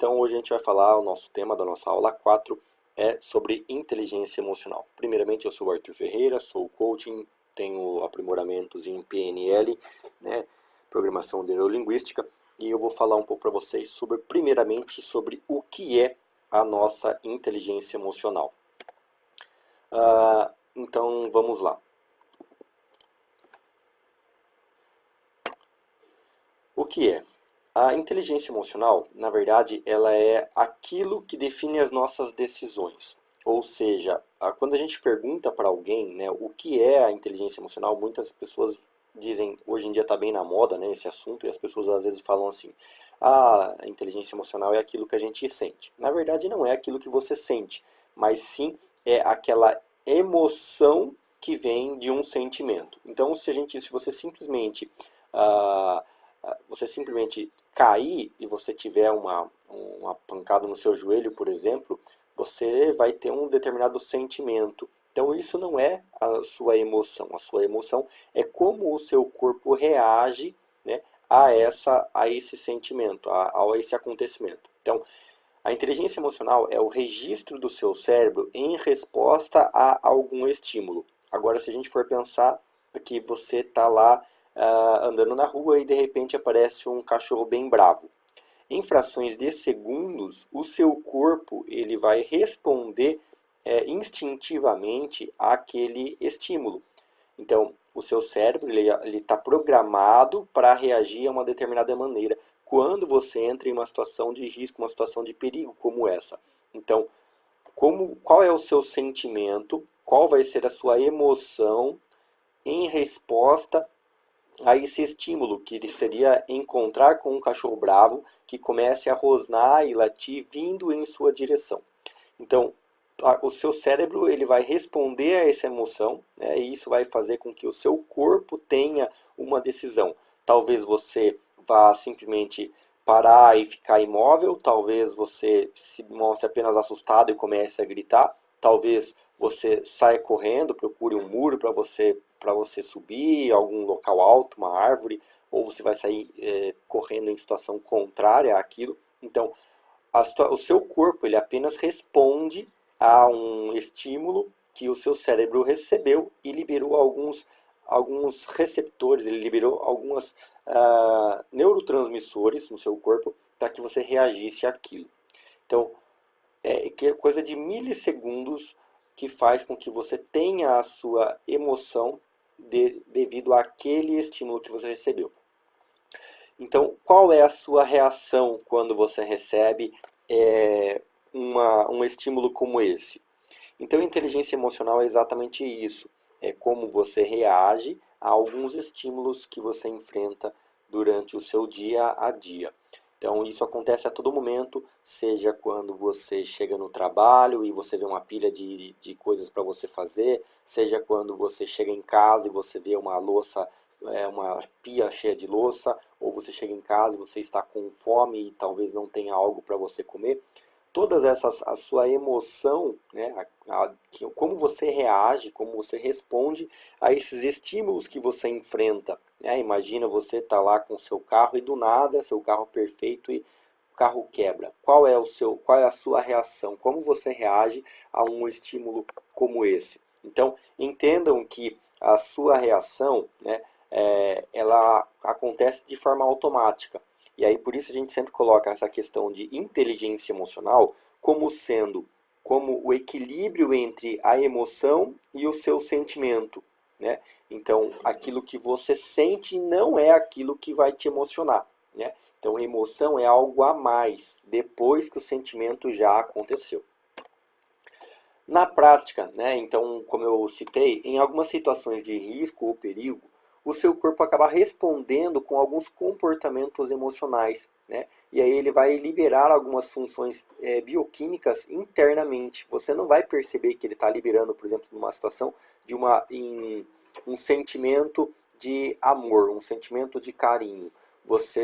Então hoje a gente vai falar, o nosso tema da nossa aula 4 é sobre inteligência emocional. Primeiramente, eu sou o Arthur Ferreira, sou coaching, tenho aprimoramentos em PNL, né, programação neurolinguística, e eu vou falar um pouco para vocês sobre, primeiramente, sobre o que é a nossa inteligência emocional. Então vamos lá. O que é? A inteligência emocional, na verdade, ela é aquilo que define as nossas decisões. Ou seja, quando a gente pergunta para alguém, né, o que é a inteligência emocional, muitas pessoas dizem, hoje em dia está bem na moda, né, esse assunto, e as pessoas às vezes falam assim, a inteligência emocional é aquilo que a gente sente. Na verdade, não é aquilo que você sente, mas sim é aquela emoção que vem de um sentimento. Então, se você simplesmente cair e você tiver uma pancada no seu joelho, por exemplo, você vai ter um determinado sentimento. Então isso não é a sua emoção. A sua emoção é como o seu corpo reage, né, a esse sentimento, a esse acontecimento. Então, a inteligência emocional é o registro do seu cérebro em resposta a algum estímulo. Agora, se a gente for pensar que você está lá andando na rua e de repente aparece um cachorro bem bravo. Em frações de segundos, o seu corpo ele vai responder instintivamente àquele estímulo. Então, o seu cérebro ele está programado para reagir a uma determinada maneira quando você entra em uma situação de risco, uma situação de perigo como essa. Então, qual é o seu sentimento, qual vai ser a sua emoção em resposta a esse estímulo, que seria encontrar com um cachorro bravo que comece a rosnar e latir vindo em sua direção. Então, o seu cérebro ele vai responder a essa emoção, né, e isso vai fazer com que o seu corpo tenha uma decisão. Talvez você vá simplesmente parar e ficar imóvel, talvez você se mostre apenas assustado e comece a gritar, talvez você saia correndo, procure um muro para você subir, algum local alto, uma árvore, ou você vai sair correndo em situação contrária àquilo. Então, o seu corpo ele apenas responde a um estímulo que o seu cérebro recebeu e liberou alguns receptores, ele liberou alguns neurotransmissores no seu corpo para que você reagisse àquilo. Então, é coisa de milissegundos que faz com que você tenha a sua emoção devido àquele estímulo que você recebeu. Então, qual é a sua reação quando você recebe um estímulo como esse? Então, a inteligência emocional é exatamente isso. É como você reage a alguns estímulos que você enfrenta durante o seu dia a dia. Então, isso acontece a todo momento, seja quando você chega no trabalho e você vê uma pilha de coisas para você fazer, seja quando você chega em casa e você vê uma louça, uma pia cheia de louça, ou você chega em casa e você está com fome e talvez não tenha algo para você comer. Todas essas, a sua emoção, né, como você reage, como você responde a esses estímulos que você enfrenta. Né? Imagina você estar lá com o seu carro e do nada, seu carro perfeito e o carro quebra. Qual é a sua reação? Como você reage a um estímulo como esse? Então, entendam que a sua reação, né, ela acontece de forma automática. E aí por isso a gente sempre coloca essa questão de inteligência emocional como sendo como o equilíbrio entre a emoção e o seu sentimento. Né? Então, aquilo que você sente não é aquilo que vai te emocionar. Né? Então, a emoção é algo a mais, depois que o sentimento já aconteceu. Na prática, né, então, como eu citei, em algumas situações de risco ou perigo, o seu corpo acaba respondendo com alguns comportamentos emocionais, né? E aí ele vai liberar algumas funções bioquímicas internamente. Você não vai perceber que ele está liberando, por exemplo, numa situação de um sentimento de amor, um sentimento de carinho.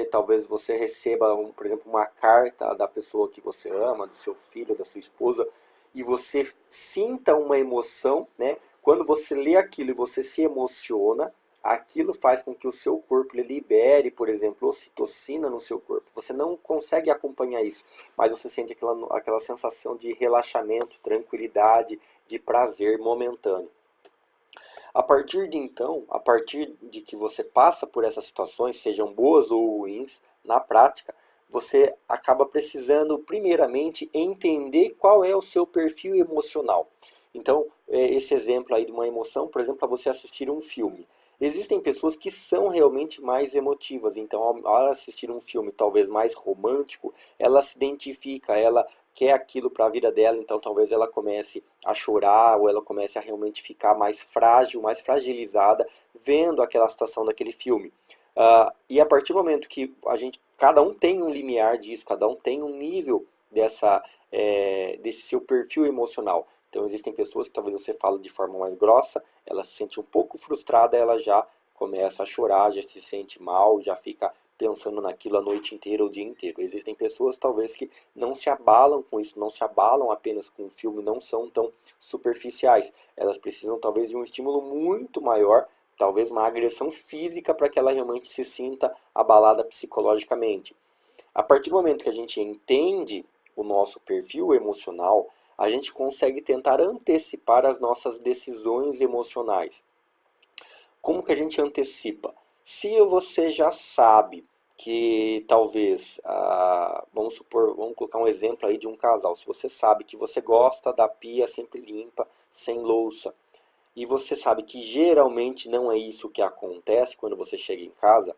Talvez você receba, por exemplo, uma carta da pessoa que você ama, do seu filho, da sua esposa, e você sinta uma emoção, né? Quando você lê aquilo e você se emociona, aquilo faz com que o seu corpo ele libere, por exemplo, ocitocina no seu corpo. Você não consegue acompanhar isso, mas você sente aquela sensação de relaxamento, tranquilidade, de prazer momentâneo. A partir de então, a partir de que você passa por essas situações, sejam boas ou ruins, na prática, você acaba precisando, primeiramente, entender qual é o seu perfil emocional. Então, esse exemplo aí de uma emoção, por exemplo, é você assistir um filme. Existem pessoas que são realmente mais emotivas, então ao assistir um filme talvez mais romântico, ela se identifica, ela quer aquilo para a vida dela, então talvez ela comece a chorar ou ela comece a realmente ficar mais frágil, mais fragilizada, vendo aquela situação daquele filme. E a partir do momento que cada um tem um limiar disso, cada um tem um nível desse seu perfil emocional. Então existem pessoas que talvez você fale de forma mais grossa, ela se sente um pouco frustrada, ela já começa a chorar, já se sente mal, já fica pensando naquilo a noite inteira ou o dia inteiro. Existem pessoas talvez que não se abalam com isso, não se abalam apenas com o filme, não são tão superficiais. Elas precisam talvez de um estímulo muito maior, talvez uma agressão física para que ela realmente se sinta abalada psicologicamente. A partir do momento que a gente entende o nosso perfil emocional, a gente consegue tentar antecipar as nossas decisões emocionais. Como que a gente antecipa? Se você já sabe que talvez, vamos colocar um exemplo aí de um casal. Se você sabe que você gosta da pia sempre limpa, sem louça, e você sabe que geralmente não é isso que acontece quando você chega em casa,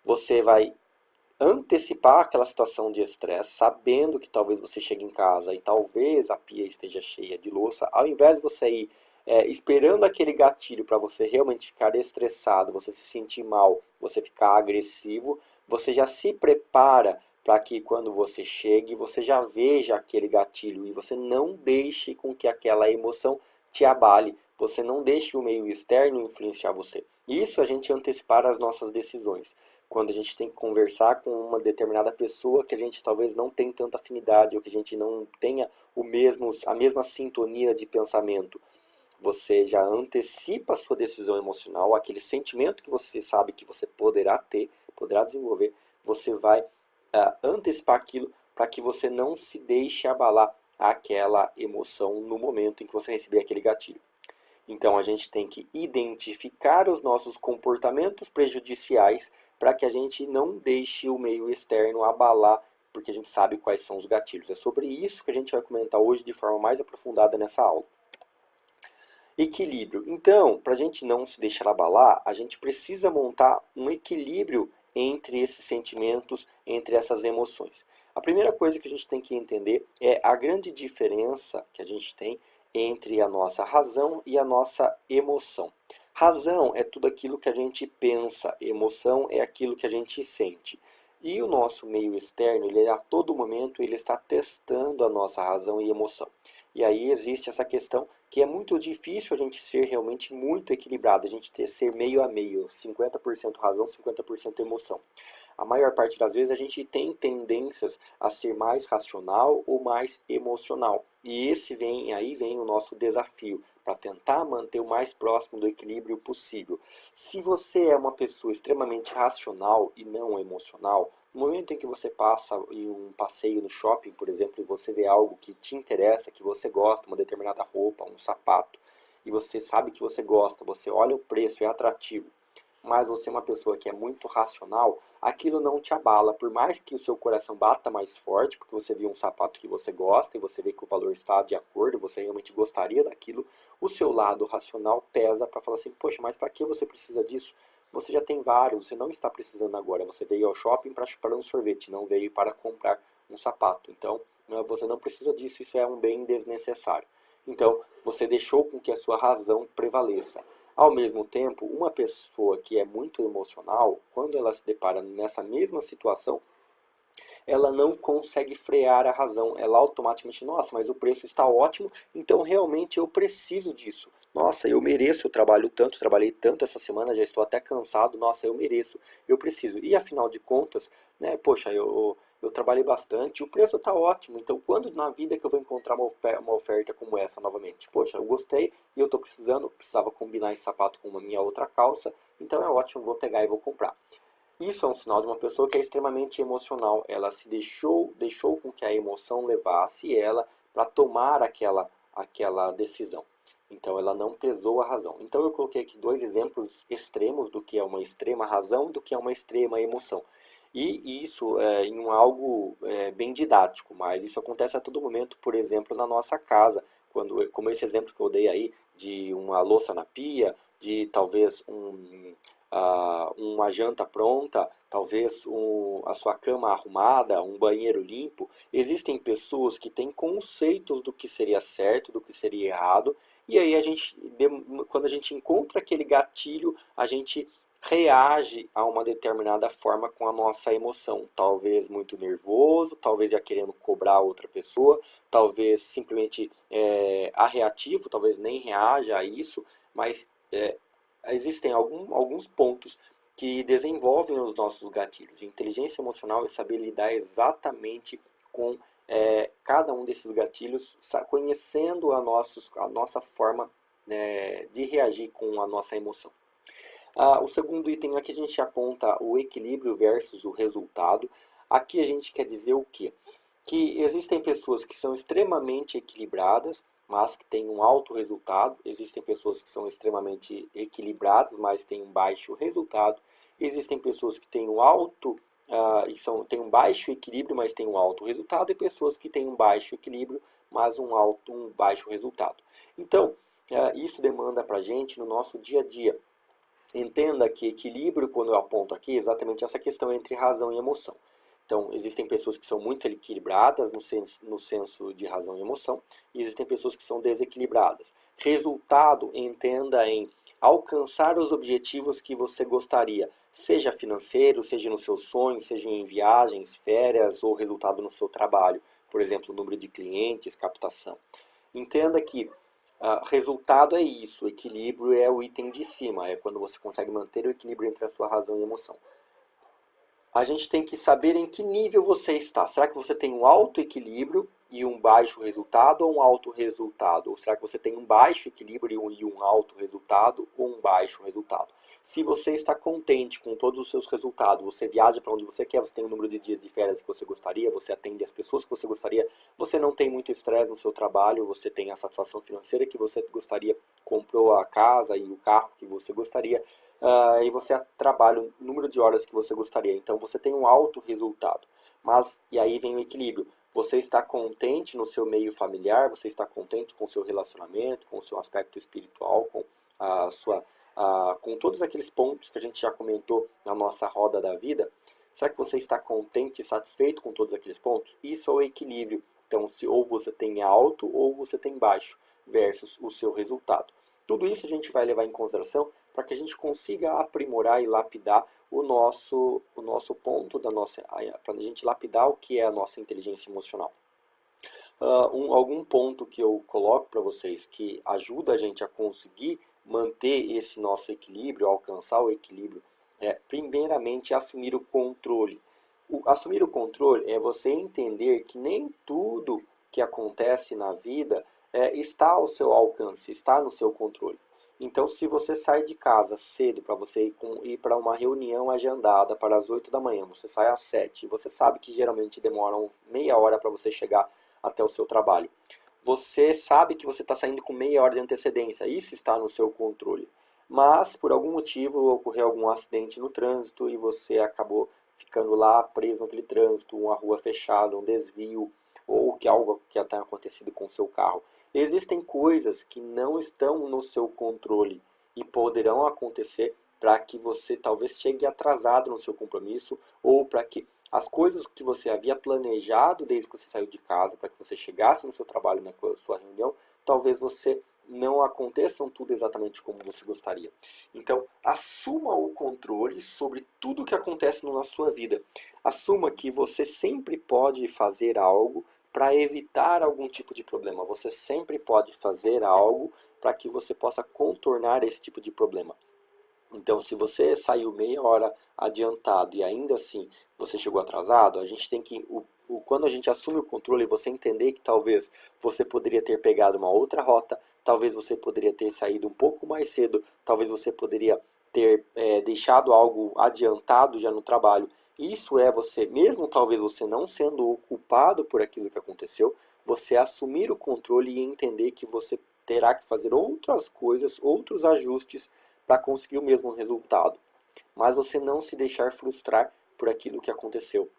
você vai antecipar aquela situação de estresse, sabendo que talvez você chegue em casa e talvez a pia esteja cheia de louça, ao invés de você ir esperando aquele gatilho para você realmente ficar estressado, você se sentir mal, você ficar agressivo, você já se prepara para que quando você chegue, você já veja aquele gatilho e você não deixe com que aquela emoção te abale, você não deixe o meio externo influenciar você. Isso a gente antecipar as nossas decisões. Quando a gente tem que conversar com uma determinada pessoa que a gente talvez não tenha tanta afinidade ou que a gente não tenha a mesma sintonia de pensamento. Você já antecipa a sua decisão emocional, aquele sentimento que você sabe que você poderá ter, poderá desenvolver, você vai antecipar aquilo para que você não se deixe abalar aquela emoção no momento em que você receber aquele gatilho. Então a gente tem que identificar os nossos comportamentos prejudiciais para que a gente não deixe o meio externo abalar, porque a gente sabe quais são os gatilhos. É sobre isso que a gente vai comentar hoje de forma mais aprofundada nessa aula. Equilíbrio. Então, para a gente não se deixar abalar, a gente precisa montar um equilíbrio entre esses sentimentos, entre essas emoções. A primeira coisa que a gente tem que entender é a grande diferença que a gente tem entre a nossa razão e a nossa emoção. Razão é tudo aquilo que a gente pensa, emoção é aquilo que a gente sente. E o nosso meio externo, ele a todo momento ele está testando a nossa razão e emoção. E aí existe essa questão que é muito difícil a gente ser realmente muito equilibrado, a gente ser meio a meio, 50% razão, 50% emoção. A maior parte das vezes a gente tem tendências a ser mais racional ou mais emocional. E aí vem o nosso desafio, para tentar manter o mais próximo do equilíbrio possível. Se você é uma pessoa extremamente racional e não emocional, no momento em que você passa em um passeio no shopping, por exemplo, e você vê algo que te interessa, que você gosta, uma determinada roupa, um sapato, e você sabe que você gosta, você olha o preço, é atrativo, mas você é uma pessoa que é muito racional, aquilo não te abala, por mais que o seu coração bata mais forte, porque você viu um sapato que você gosta e você vê que o valor está de acordo, você realmente gostaria daquilo, o seu lado racional pesa para falar assim, poxa, mas para que você precisa disso? Você já tem vários, você não está precisando agora, você veio ao shopping para um sorvete, não veio para comprar um sapato, então você não precisa disso, isso é um bem desnecessário. Então, você deixou com que a sua razão prevaleça. Ao mesmo tempo, uma pessoa que é muito emocional, quando ela se depara nessa mesma situação, ela não consegue frear a razão. Ela automaticamente, nossa, mas o preço está ótimo, então realmente eu preciso disso. Nossa, eu mereço, eu trabalho tanto, trabalhei tanto essa semana, já estou até cansado, nossa, eu mereço, eu preciso. E afinal de contas, né, poxa, eu trabalhei bastante, o preço está ótimo, então quando na vida que eu vou encontrar uma oferta como essa novamente? Poxa, eu gostei e eu estou precisava combinar esse sapato com a minha outra calça, então é ótimo, vou pegar e vou comprar. Isso é um sinal de uma pessoa que é extremamente emocional, ela se deixou com que a emoção levasse ela para tomar aquela decisão. Então ela não pesou a razão. Então eu coloquei aqui dois exemplos extremos do que é uma extrema razão e do que é uma extrema emoção. E isso é em algo bem didático, mas isso acontece a todo momento, por exemplo, na nossa casa. Como esse exemplo que eu dei aí, de uma louça na pia, de talvez uma janta pronta, talvez a sua cama arrumada, um banheiro limpo. Existem pessoas que têm conceitos do que seria certo, do que seria errado, e aí quando a gente encontra aquele gatilho, a gente reage a uma determinada forma com a nossa emoção. Talvez muito nervoso, talvez já querendo cobrar outra pessoa, talvez simplesmente reativo, talvez nem reaja a isso, mas existem alguns pontos que desenvolvem os nossos gatilhos. Inteligência emocional é saber lidar exatamente com cada um desses gatilhos, conhecendo a nossa forma de reagir com a nossa emoção. O segundo item aqui a gente aponta o equilíbrio versus o resultado. Aqui a gente quer dizer o quê? Que existem pessoas que são extremamente equilibradas, mas que têm um alto resultado. Existem pessoas que são extremamente equilibradas, mas têm um baixo resultado. Existem pessoas que têm têm um baixo equilíbrio, mas têm um alto resultado. E pessoas que têm um baixo equilíbrio, mas um baixo resultado. Então, isso demanda para a gente no nosso dia a dia. Entenda que equilíbrio, quando eu aponto aqui, é exatamente essa questão entre razão e emoção. Então, existem pessoas que são muito equilibradas no senso de razão e emoção, e existem pessoas que são desequilibradas. Resultado, entenda em alcançar os objetivos que você gostaria, seja financeiro, seja nos seus sonhos, seja em viagens, férias ou resultado no seu trabalho, por exemplo, número de clientes, captação. Entenda que resultado é isso, equilíbrio é o item de cima, é quando você consegue manter o equilíbrio entre a sua razão e a emoção. A gente tem que saber em que nível você está. Será que você tem um alto equilíbrio e um baixo resultado ou um alto resultado? Ou será que você tem um baixo equilíbrio e um alto resultado ou um baixo resultado? Se você está contente com todos os seus resultados, você viaja para onde você quer, você tem o número de dias de férias que você gostaria, você atende as pessoas que você gostaria, você não tem muito estresse no seu trabalho, você tem a satisfação financeira que você gostaria, comprou a casa e o carro que você gostaria, e você trabalha o número de horas que você gostaria. Então você tem um alto resultado. E aí vem o equilíbrio. Você está contente no seu meio familiar, você está contente com o seu relacionamento, com o seu aspecto espiritual, com todos aqueles pontos que a gente já comentou na nossa roda da vida. Será que você está contente e satisfeito com todos aqueles pontos? Isso é o equilíbrio. Então, ou você tem alto ou você tem baixo, versus o seu resultado. Tudo isso a gente vai levar em consideração para que a gente consiga aprimorar e lapidar o nosso ponto para a gente lapidar o que é a nossa inteligência emocional. Algum ponto que eu coloco para vocês que ajuda a gente a conseguir manter esse nosso equilíbrio, alcançar o equilíbrio, primeiramente assumir o controle. Assumir o controle é você entender que nem tudo que acontece na vida está ao seu alcance, está no seu controle. Então, se você sai de casa cedo para você ir para uma reunião agendada para as 8 da manhã, você sai às 7, e você sabe que geralmente demoram meia hora para você chegar até o seu trabalho. Você sabe que você está saindo com meia hora de antecedência, isso está no seu controle. Mas, por algum motivo, ocorreu algum acidente no trânsito e você acabou ficando lá preso naquele trânsito, uma rua fechada, um desvio, ou que algo que tenha acontecido com o seu carro. Existem coisas que não estão no seu controle e poderão acontecer para que você talvez chegue atrasado no seu compromisso ou para que as coisas que você havia planejado desde que você saiu de casa para que você chegasse no seu trabalho, na sua reunião, talvez você não aconteçam tudo exatamente como você gostaria. Então, assuma o controle sobre tudo que acontece na sua vida. Assuma que você sempre pode fazer algo para evitar algum tipo de problema. Você sempre pode fazer algo para que você possa contornar esse tipo de problema. Então, se você saiu meia hora adiantado e ainda assim você chegou atrasado, a gente tem que, quando a gente assume o controle, você entender que talvez você poderia ter pegado uma outra rota, talvez você poderia ter saído um pouco mais cedo, talvez você poderia ter deixado algo adiantado já no trabalho. Isso é você, mesmo talvez você não sendo o culpado por aquilo que aconteceu, você assumir o controle e entender que você terá que fazer outras coisas, outros ajustes para conseguir o mesmo resultado. Mas você não se deixar frustrar por aquilo que aconteceu.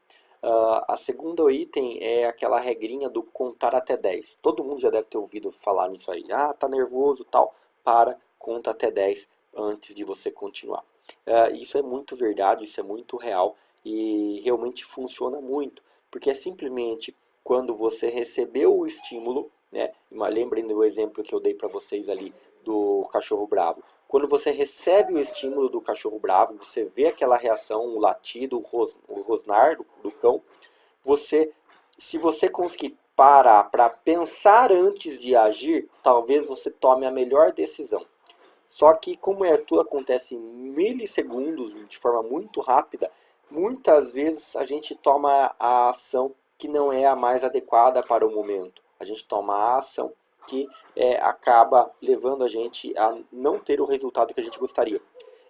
A segunda item é aquela regrinha do contar até 10. Todo mundo já deve ter ouvido falar nisso aí. Ah, tá nervoso, tal. Para, conta até 10 antes de você continuar. Isso é muito verdade, isso é muito real e realmente funciona muito, porque é simplesmente quando você recebeu o estímulo, né? Lembrem do exemplo que eu dei para vocês ali do cachorro bravo. Quando você recebe o estímulo do cachorro bravo, você vê aquela reação, o latido, o rosnar do cão, se você conseguir parar para pensar antes de agir, talvez você tome a melhor decisão. Só que como tudo acontece em milissegundos, de forma muito rápida, muitas vezes a gente toma a ação que não é a mais adequada para o momento. A gente toma a ação que acaba levando a gente a não ter o resultado que a gente gostaria.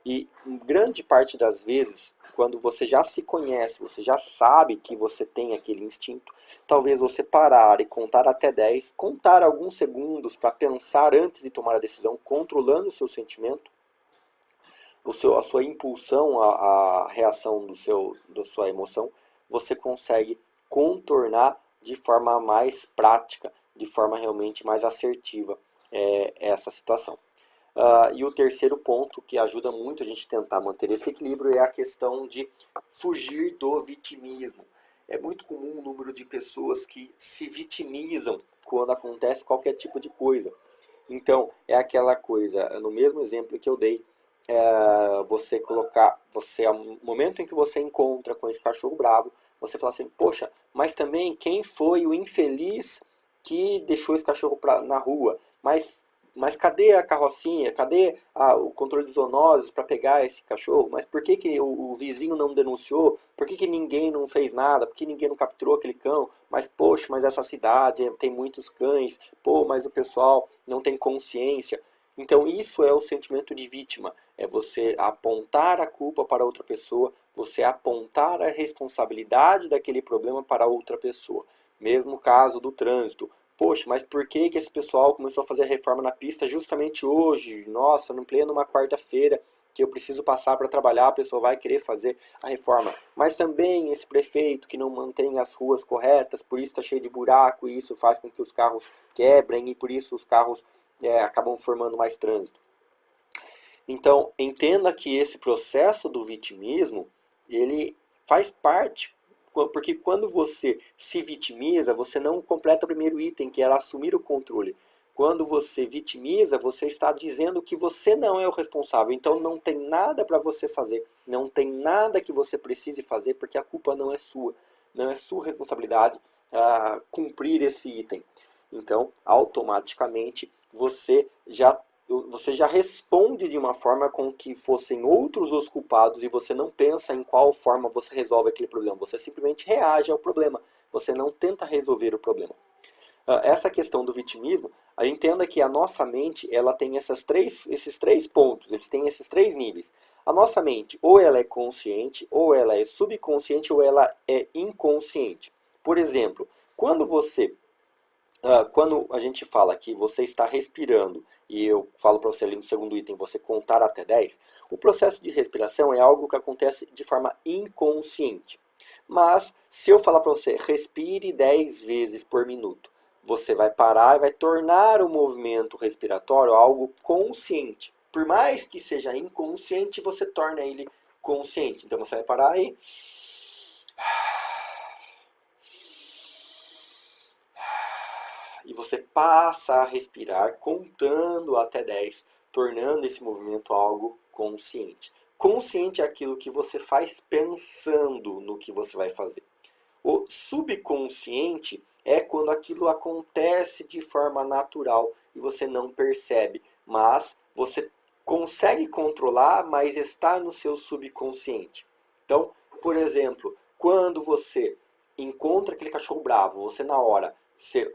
E grande parte das vezes, quando você já se conhece, você já sabe que você tem aquele instinto, talvez você parar e contar até 10, contar alguns segundos para pensar antes de tomar a decisão, controlando o seu sentimento, a sua impulsão, a reação da sua emoção, você consegue contornar de forma mais prática, de forma realmente mais assertiva essa situação. E o terceiro ponto que ajuda muito a gente tentar manter esse equilíbrio é a questão de fugir do vitimismo. É muito comum o número de pessoas que se vitimizam quando acontece qualquer tipo de coisa. Então, é aquela coisa, no mesmo exemplo que eu dei, você colocar, no momento em que você encontra com esse cachorro bravo, você fala assim, poxa, mas também quem foi o infeliz que deixou esse cachorro na rua? Mas cadê a carrocinha? Cadê o controle de zoonoses para pegar esse cachorro? Mas por que o vizinho não denunciou? Por que ninguém não fez nada? Por que ninguém não capturou aquele cão? Mas, poxa, mas essa cidade tem muitos cães. Pô, mas o pessoal não tem consciência. Então isso é o sentimento de vítima. É você apontar a culpa para outra pessoa, você apontar a responsabilidade daquele problema para outra pessoa. Mesmo caso do trânsito. Poxa, mas por que esse pessoal começou a fazer a reforma na pista justamente hoje? Nossa, no pleno uma quarta-feira que eu preciso passar para trabalhar, a pessoa vai querer fazer a reforma. Mas também esse prefeito que não mantém as ruas corretas, por isso está cheio de buraco e isso faz com que os carros quebrem e por isso os carros acabam formando mais trânsito. Então, entenda que esse processo do vitimismo, ele faz parte, porque quando você se vitimiza, você não completa o primeiro item, que era assumir o controle. Quando você vitimiza, você está dizendo que você não é o responsável. Então não tem nada para você fazer, não tem nada que você precise fazer, porque a culpa não é sua. Não é sua responsabilidade cumprir esse item. Então, automaticamente, você já responde de uma forma com que fossem outros os culpados e você não pensa em qual forma você resolve aquele problema. Você simplesmente reage ao problema. Você não tenta resolver o problema. Essa questão do vitimismo, entenda que a nossa mente ela tem esses três pontos, eles têm esses três níveis. A nossa mente, ou ela é consciente, ou ela é subconsciente, ou ela é inconsciente. Por exemplo, quando a gente fala que você está respirando, e eu falo para você ali no segundo item, você contar até 10, o processo de respiração é algo que acontece de forma inconsciente. Mas, se eu falar para você, respire 10 vezes por minuto, você vai parar e vai tornar o movimento respiratório algo consciente. Por mais que seja inconsciente, você torna ele consciente. Então você vai parar e você passa a respirar contando até 10, tornando esse movimento algo consciente. Consciente é aquilo que você faz pensando no que você vai fazer. O subconsciente é quando aquilo acontece de forma natural e você não percebe, mas você consegue controlar, mas está no seu subconsciente. Então, por exemplo, quando você encontra aquele cachorro bravo, você na hora,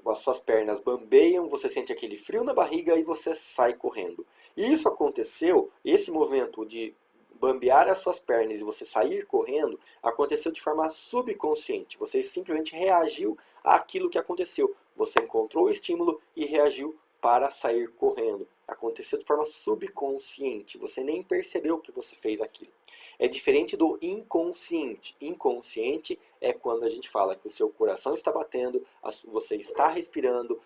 as suas pernas bambeiam, você sente aquele frio na barriga e você sai correndo. E isso aconteceu, esse movimento de bambear as suas pernas e você sair correndo, aconteceu de forma subconsciente. Você simplesmente reagiu àquilo que aconteceu. Você encontrou o estímulo e reagiu para sair correndo. Aconteceu de forma subconsciente. Você nem percebeu que você fez aquilo. É diferente do inconsciente. Inconsciente é quando a gente fala que o seu coração está batendo, você está respirando,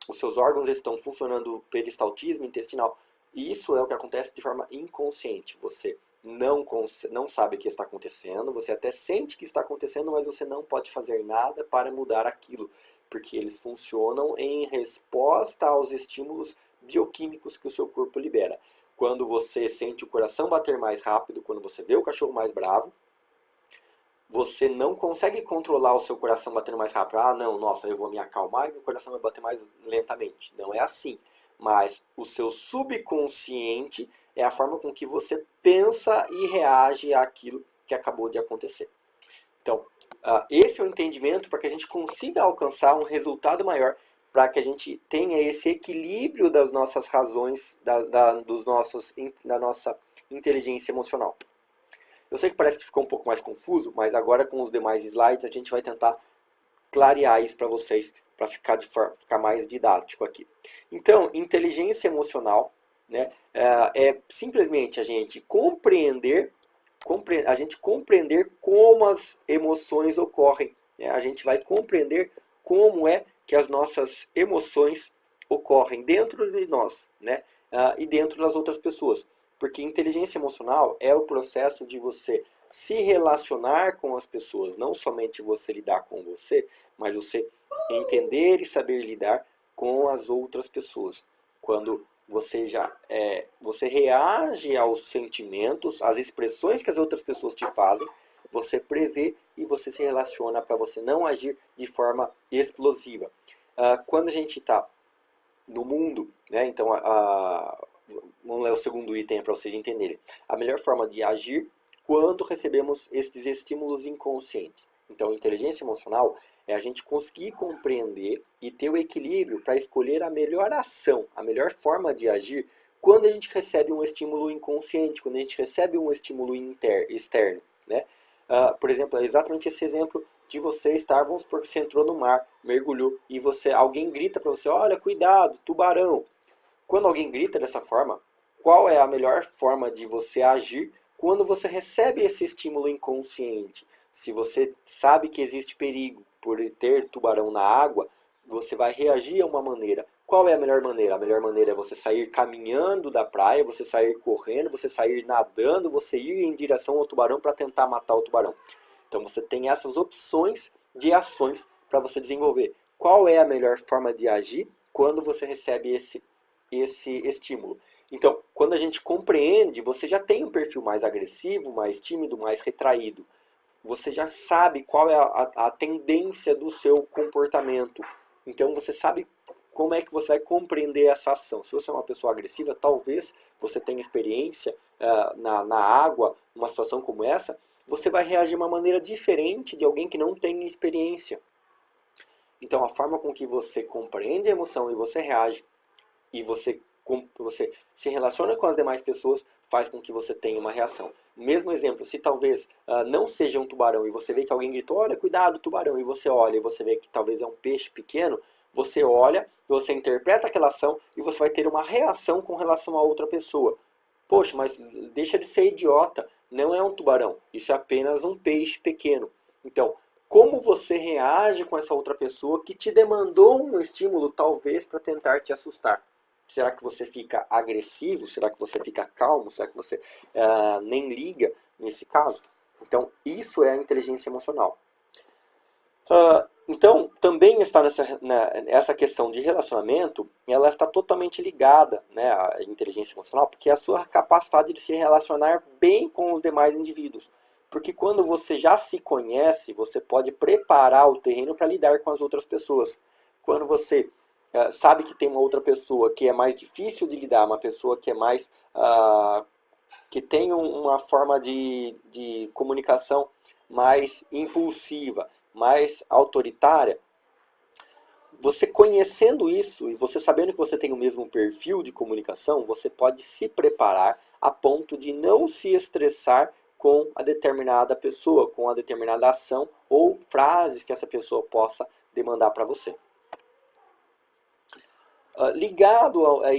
os seus órgãos estão funcionando, peristaltismo intestinal. Isso é o que acontece de forma inconsciente. Você não sabe o que está acontecendo, você até sente que está acontecendo, mas você não pode fazer nada para mudar aquilo, porque eles funcionam em resposta aos estímulos bioquímicos que o seu corpo libera. Quando você sente o coração bater mais rápido, quando você vê o cachorro mais bravo, você não consegue controlar o seu coração batendo mais rápido. Ah, não, nossa, eu vou me acalmar e meu coração vai bater mais lentamente. Não é assim. Mas o seu subconsciente é a forma com que você pensa e reage àquilo que acabou de acontecer. Então, esse é o entendimento para que a gente consiga alcançar um resultado maior, para que a gente tenha esse equilíbrio das nossas razões, da nossa inteligência emocional. Eu sei que parece que ficou um pouco mais confuso, mas agora com os demais slides a gente vai tentar clarear isso para vocês, para ficar mais didático aqui. Então, inteligência emocional, né, é simplesmente a gente compreender como as emoções ocorrem. Né? A gente vai compreender como é que as nossas emoções ocorrem dentro de nós, né? E dentro das outras pessoas. Porque inteligência emocional é o processo de você se relacionar com as pessoas, não somente você lidar com você, mas você entender e saber lidar com as outras pessoas. Quando você reage aos sentimentos, às expressões que as outras pessoas te fazem, você prevê e você se relaciona para você não agir de forma explosiva. Quando a gente está no mundo, né, então vamos ler o segundo item para vocês entenderem. A melhor forma de agir quando recebemos esses estímulos inconscientes. Então, inteligência emocional é a gente conseguir compreender e ter o equilíbrio para escolher a melhor ação, a melhor forma de agir quando a gente recebe um estímulo inconsciente, quando a gente recebe um estímulo externo. Né? Por exemplo, é exatamente esse exemplo de você estar, vamos supor que você entrou no mar, mergulhou, e alguém grita para você, olha, cuidado, tubarão. Quando alguém grita dessa forma, qual é a melhor forma de você agir quando você recebe esse estímulo inconsciente? Se você sabe que existe perigo por ter tubarão na água, você vai reagir a uma maneira. Qual é a melhor maneira? A melhor maneira é você sair caminhando da praia, você sair correndo, você sair nadando, você ir em direção ao tubarão para tentar matar o tubarão. Então você tem essas opções de ações para você desenvolver. Qual é a melhor forma de agir quando você recebe esse estímulo? Então, quando a gente compreende, você já tem um perfil mais agressivo, mais tímido, mais retraído. Você já sabe qual é a tendência do seu comportamento. Então, você sabe como é que você vai compreender essa ação. Se você é uma pessoa agressiva, talvez você tenha experiência na água, numa situação como essa, você vai reagir de uma maneira diferente de alguém que não tem experiência. Então, a forma com que você compreende a emoção e você reage, e você se relaciona com as demais pessoas, faz com que você tenha uma reação. Mesmo exemplo, se talvez não seja um tubarão e você vê que alguém gritou, olha, cuidado, tubarão, e você olha e você vê que talvez é um peixe pequeno, você olha, você interpreta aquela ação e você vai ter uma reação com relação a outra pessoa. Poxa, mas deixa de ser idiota, não é um tubarão, isso é apenas um peixe pequeno. Então, como você reage com essa outra pessoa que te demandou um estímulo, talvez, para tentar te assustar? Será que você fica agressivo? Será que você fica calmo? Será que você nem liga nesse caso? Então, isso é a inteligência emocional. Então, também está essa questão de relacionamento, ela está totalmente ligada, né, à inteligência emocional, porque é a sua capacidade de se relacionar bem com os demais indivíduos. Porque quando você já se conhece, você pode preparar o terreno para lidar com as outras pessoas. Quando você sabe que tem uma outra pessoa que é mais difícil de lidar, uma pessoa que é mais que tem uma forma de comunicação mais impulsiva, mais autoritária, você conhecendo isso e você sabendo que você tem o mesmo perfil de comunicação, você pode se preparar a ponto de não se estressar com a determinada pessoa, com a determinada ação ou frases que essa pessoa possa demandar para você. Ligado a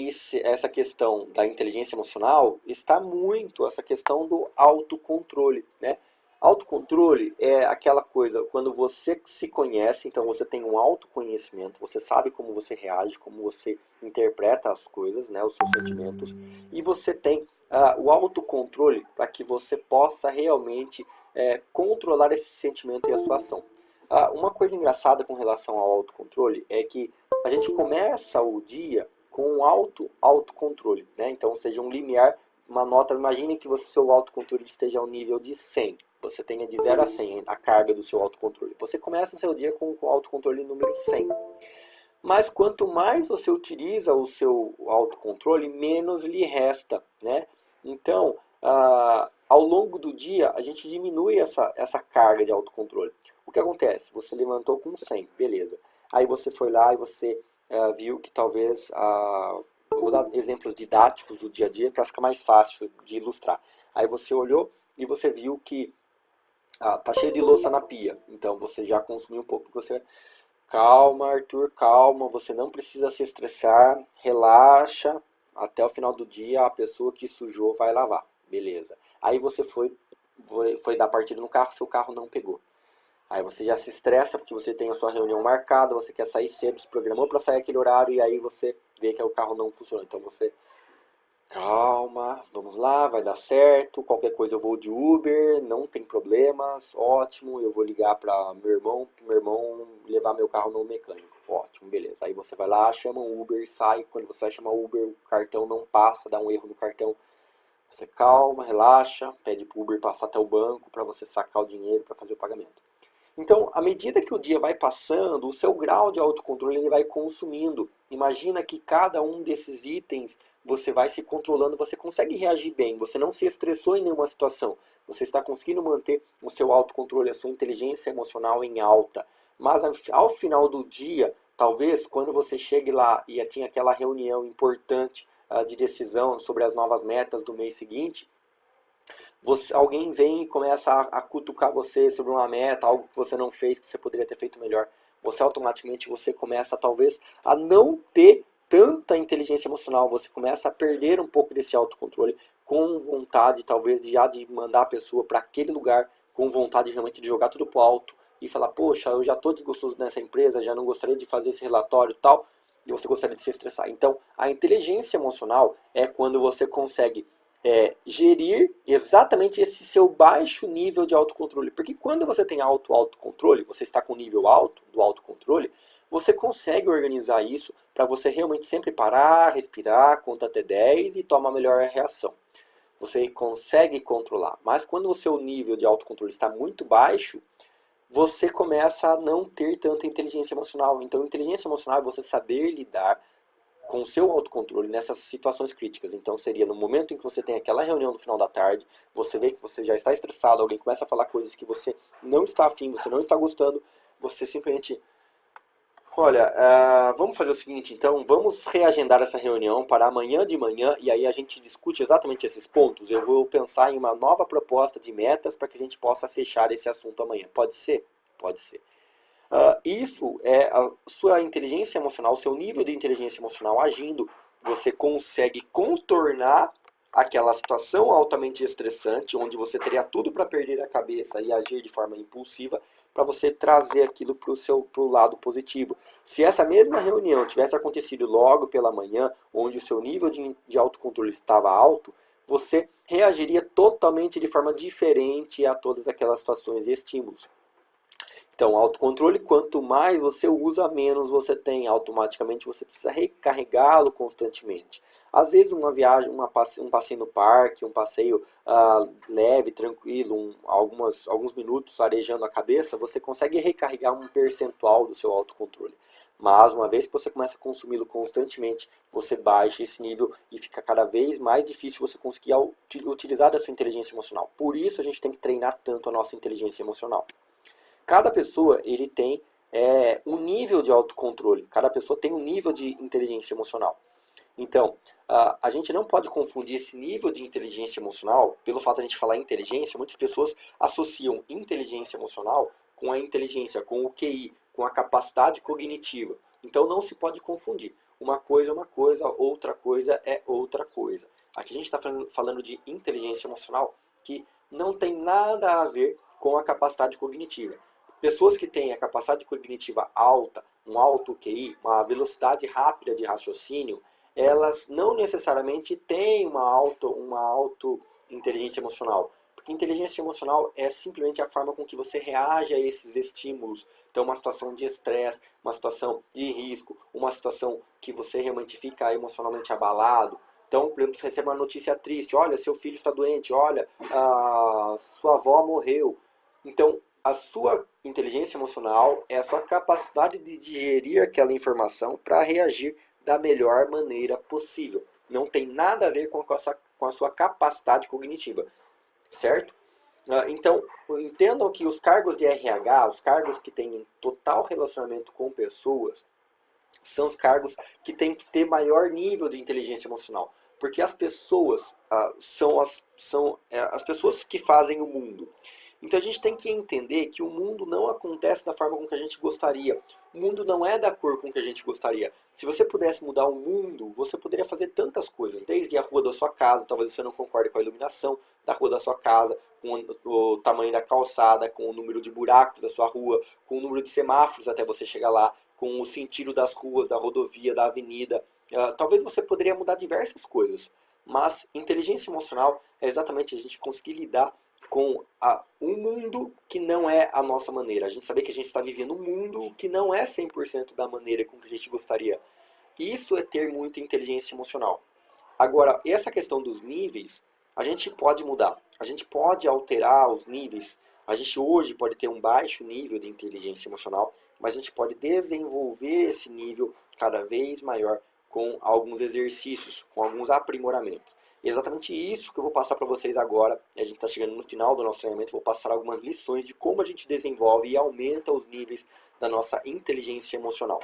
essa questão da inteligência emocional, está muito essa questão do autocontrole, né? Autocontrole é aquela coisa, quando você se conhece, então você tem um autoconhecimento, você sabe como você reage, como você interpreta as coisas, né, os seus sentimentos, e você tem o autocontrole para que você possa realmente controlar esse sentimento e a sua ação. Uma coisa engraçada com relação ao autocontrole é que a gente começa o dia com um autocontrole, né? Então, seja um limiar, uma nota, imagine que o seu autocontrole esteja ao nível de 100. Você tenha de 0 a 100 a carga do seu autocontrole. Você começa o seu dia com o autocontrole número 100. Mas quanto mais você utiliza o seu autocontrole, menos lhe resta, né? Então, ao longo do dia, a gente diminui essa carga de autocontrole. O que acontece? Você levantou com 100, beleza. Aí você foi lá e você viu que talvez... eu vou dar exemplos didáticos do dia a dia para ficar mais fácil de ilustrar. Aí você olhou e você viu que tá cheio de louça na pia. Então você já consumiu um pouco. Você... Calma, Arthur, calma. Você não precisa se estressar. Relaxa. Até o final do dia a pessoa que sujou vai lavar. Beleza. Aí você foi dar partida no carro, seu carro não pegou. Aí você já se estressa porque você tem a sua reunião marcada, você quer sair cedo, se programou para sair aquele horário e aí você vê que o carro não funcionou. Então você, calma, vamos lá, vai dar certo, qualquer coisa eu vou de Uber, não tem problemas, ótimo, eu vou ligar para meu irmão levar meu carro no mecânico. Ótimo, beleza. Aí você vai lá, chama um Uber, sai, quando você vai chamar o Uber, o cartão não passa, dá um erro no cartão. Você calma, relaxa, pede para o Uber passar até o banco para você sacar o dinheiro para fazer o pagamento. Então, à medida que o dia vai passando, o seu grau de autocontrole ele vai consumindo. Imagina que cada um desses itens você vai se controlando, você consegue reagir bem, você não se estressou em nenhuma situação. Você está conseguindo manter o seu autocontrole, a sua inteligência emocional em alta. Mas ao final do dia, talvez quando você chegue lá e tinha aquela reunião importante de decisão sobre as novas metas do mês seguinte, alguém vem e começa a cutucar você sobre uma meta, algo que você não fez, que você poderia ter feito melhor. Você automaticamente começa talvez a não ter tanta inteligência emocional, você começa a perder um pouco desse autocontrole, com vontade talvez de mandar a pessoa para aquele lugar, com vontade realmente de jogar tudo pro alto e falar, poxa, eu já estou desgostoso nessa empresa, já não gostaria de fazer esse relatório e tal, e você gostaria de se estressar. Então, a inteligência emocional é quando você consegue gerir exatamente esse seu baixo nível de autocontrole. Porque quando você tem autocontrole, você está com nível alto do autocontrole, você consegue organizar isso para você realmente sempre parar, respirar, conta até 10 e tomar a melhor reação. Você consegue controlar. Mas quando o seu nível de autocontrole está muito baixo, você começa a não ter tanta inteligência emocional. Então, inteligência emocional é você saber lidar com o seu autocontrole nessas situações críticas. Então seria no momento em que você tem aquela reunião no final da tarde, você vê que você já está estressado, alguém começa a falar coisas que você não está afim, você não está gostando, você simplesmente, olha, vamos fazer o seguinte então, vamos reagendar essa reunião para amanhã de manhã e aí a gente discute exatamente esses pontos. Eu vou pensar em uma nova proposta de metas para que a gente possa fechar esse assunto amanhã. Pode ser? Pode ser. Isso é a sua inteligência emocional, o seu nível de inteligência emocional agindo. Você consegue contornar aquela situação altamente estressante, onde você teria tudo para perder a cabeça e agir de forma impulsiva, para você trazer aquilo para o lado positivo. Se essa mesma reunião tivesse acontecido logo pela manhã, onde o seu nível de autocontrole estava alto, você reagiria totalmente de forma diferente a todas aquelas situações e estímulos. Então, autocontrole, quanto mais você usa, menos você tem. Automaticamente você precisa recarregá-lo constantemente. Às vezes uma viagem, um passeio no parque, um passeio leve, tranquilo, alguns minutos arejando a cabeça, você consegue recarregar um percentual do seu autocontrole. Mas uma vez que você começa a consumi-lo constantemente, você baixa esse nível e fica cada vez mais difícil você conseguir utilizar a sua inteligência emocional. Por isso a gente tem que treinar tanto a nossa inteligência emocional. Cada pessoa ele tem um nível de autocontrole, cada pessoa tem um nível de inteligência emocional. Então, a gente não pode confundir esse nível de inteligência emocional, pelo fato de a gente falar inteligência, muitas pessoas associam inteligência emocional com a inteligência, com o QI, com a capacidade cognitiva. Então não se pode confundir. Uma coisa é uma coisa, outra coisa é outra coisa. Aqui a gente está falando de inteligência emocional que não tem nada a ver com a capacidade cognitiva. Pessoas que têm a capacidade cognitiva alta, um alto QI, uma velocidade rápida de raciocínio, elas não necessariamente têm uma alta inteligência emocional. Porque inteligência emocional é simplesmente a forma com que você reage a esses estímulos. Então, uma situação de estresse, uma situação de risco, uma situação que você realmente fica emocionalmente abalado. Então, por exemplo, você recebe uma notícia triste, olha, seu filho está doente, olha, sua avó morreu. Então, a sua inteligência emocional é a sua capacidade de digerir aquela informação para reagir da melhor maneira possível. Não tem nada a ver com a sua capacidade cognitiva, certo? Então, entendam que os cargos de RH, os cargos que têm total relacionamento com pessoas, são os cargos que têm que ter maior nível de inteligência emocional. Porque as pessoas são as pessoas que fazem o mundo. Então a gente tem que entender que o mundo não acontece da forma com que a gente gostaria. O mundo não é da cor com que a gente gostaria. Se você pudesse mudar o mundo, você poderia fazer tantas coisas. Desde a rua da sua casa, talvez você não concorde com a iluminação da rua da sua casa, com o tamanho da calçada, com o número de buracos da sua rua, com o número de semáforos até você chegar lá, com o sentido das ruas, da rodovia, da avenida. Talvez você poderia mudar diversas coisas. Mas inteligência emocional é exatamente a gente conseguir lidar com um mundo que não é a nossa maneira. A gente saber que a gente está vivendo um mundo que não é 100% da maneira com que a gente gostaria. Isso é ter muita inteligência emocional. Agora, essa questão dos níveis, a gente pode mudar. A gente pode alterar os níveis. A gente hoje pode ter um baixo nível de inteligência emocional, mas a gente pode desenvolver esse nível cada vez maior com alguns exercícios, com alguns aprimoramentos. E é exatamente isso que eu vou passar para vocês agora. A gente está chegando no final do nosso treinamento, vou passar algumas lições de como a gente desenvolve e aumenta os níveis da nossa inteligência emocional.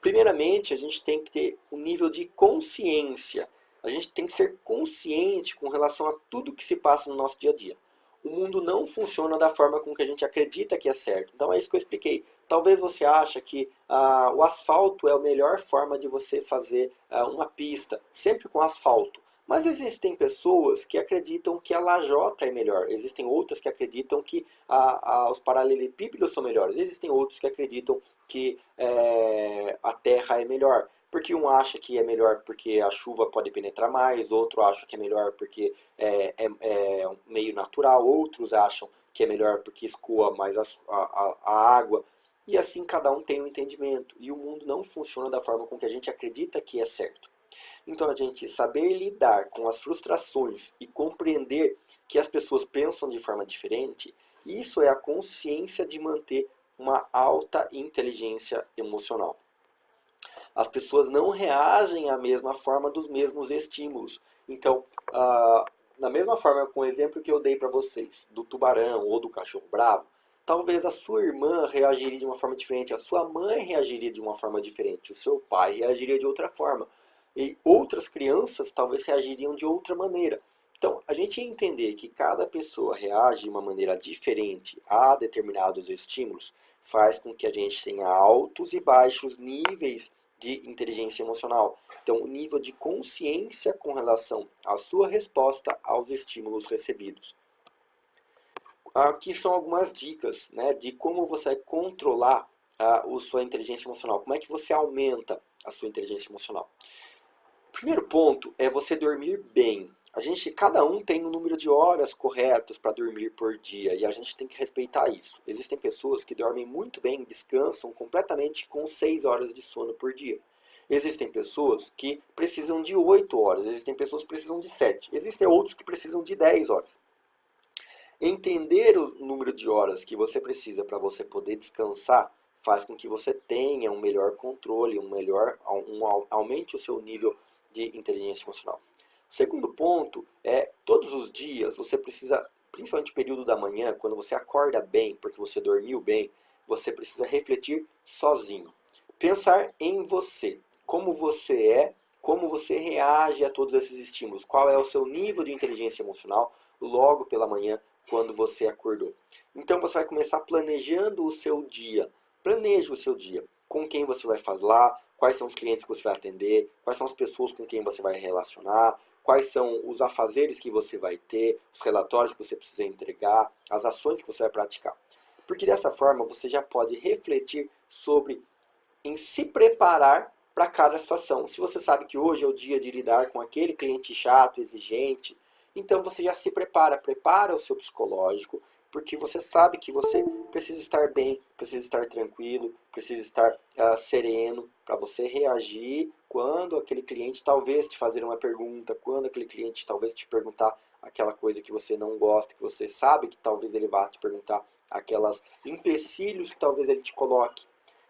Primeiramente, a gente tem que ter um nível de consciência. A gente tem que ser consciente com relação a tudo que se passa no nosso dia a dia. O mundo não funciona da forma com que a gente acredita que é certo. Então é isso que eu expliquei. Talvez você ache que o asfalto é a melhor forma de você fazer uma pista, sempre com asfalto. Mas existem pessoas que acreditam que a lajota é melhor. Existem outras que acreditam que os paralelepípedos são melhores. Existem outros que acreditam que a terra é melhor. Porque um acha que é melhor porque a chuva pode penetrar mais, outro acha que é melhor porque é um meio natural, outros acham que é melhor porque escoa mais a água. E assim cada um tem um entendimento. E o mundo não funciona da forma com que a gente acredita que é certo. Então a gente saber lidar com as frustrações e compreender que as pessoas pensam de forma diferente, isso é a consciência de manter uma alta inteligência emocional. As pessoas não reagem à mesma forma dos mesmos estímulos. Então, da mesma forma, com o exemplo que eu dei para vocês, do tubarão ou do cachorro bravo, talvez a sua irmã reagiria de uma forma diferente, a sua mãe reagiria de uma forma diferente, o seu pai reagiria de outra forma. E outras crianças talvez reagiriam de outra maneira. Então, a gente entender que cada pessoa reage de uma maneira diferente a determinados estímulos faz com que a gente tenha altos e baixos níveis de inteligência emocional. Então, o nível de consciência com relação à sua resposta aos estímulos recebidos. Aqui são algumas dicas, né, de como você vai controlar a sua inteligência emocional. Como é que você aumenta a sua inteligência emocional? O primeiro ponto é você dormir bem. Cada um tem um número de horas corretos para dormir por dia e a gente tem que respeitar isso. Existem pessoas que dormem muito bem, descansam completamente com 6 horas de sono por dia. Existem pessoas que precisam de 8 horas, existem pessoas que precisam de 7, existem outros que precisam de 10 horas. Entender o número de horas que você precisa para você poder descansar faz com que você tenha um melhor controle, aumente o seu nível de inteligência emocional. O segundo ponto é, todos os dias você precisa, principalmente no período da manhã, quando você acorda bem, porque você dormiu bem, você precisa refletir sozinho. Pensar em você, como você reage a todos esses estímulos, qual é o seu nível de inteligência emocional logo pela manhã, quando você acordou. Então você vai começar planejando o seu dia. Planeje o seu dia. Com quem você vai falar, quais são os clientes que você vai atender, quais são as pessoas com quem você vai relacionar, quais são os afazeres que você vai ter, os relatórios que você precisa entregar, as ações que você vai praticar. Porque dessa forma você já pode refletir em se preparar para cada situação. Se você sabe que hoje é o dia de lidar com aquele cliente chato, exigente, então você já se prepara o seu psicológico, porque você sabe que você precisa estar bem, precisa estar tranquilo, precisa estar sereno para você reagir quando aquele cliente talvez te fazer uma pergunta, quando aquele cliente talvez te perguntar aquela coisa que você não gosta, que você sabe que talvez ele vá te perguntar, aquelas empecilhos que talvez ele te coloque.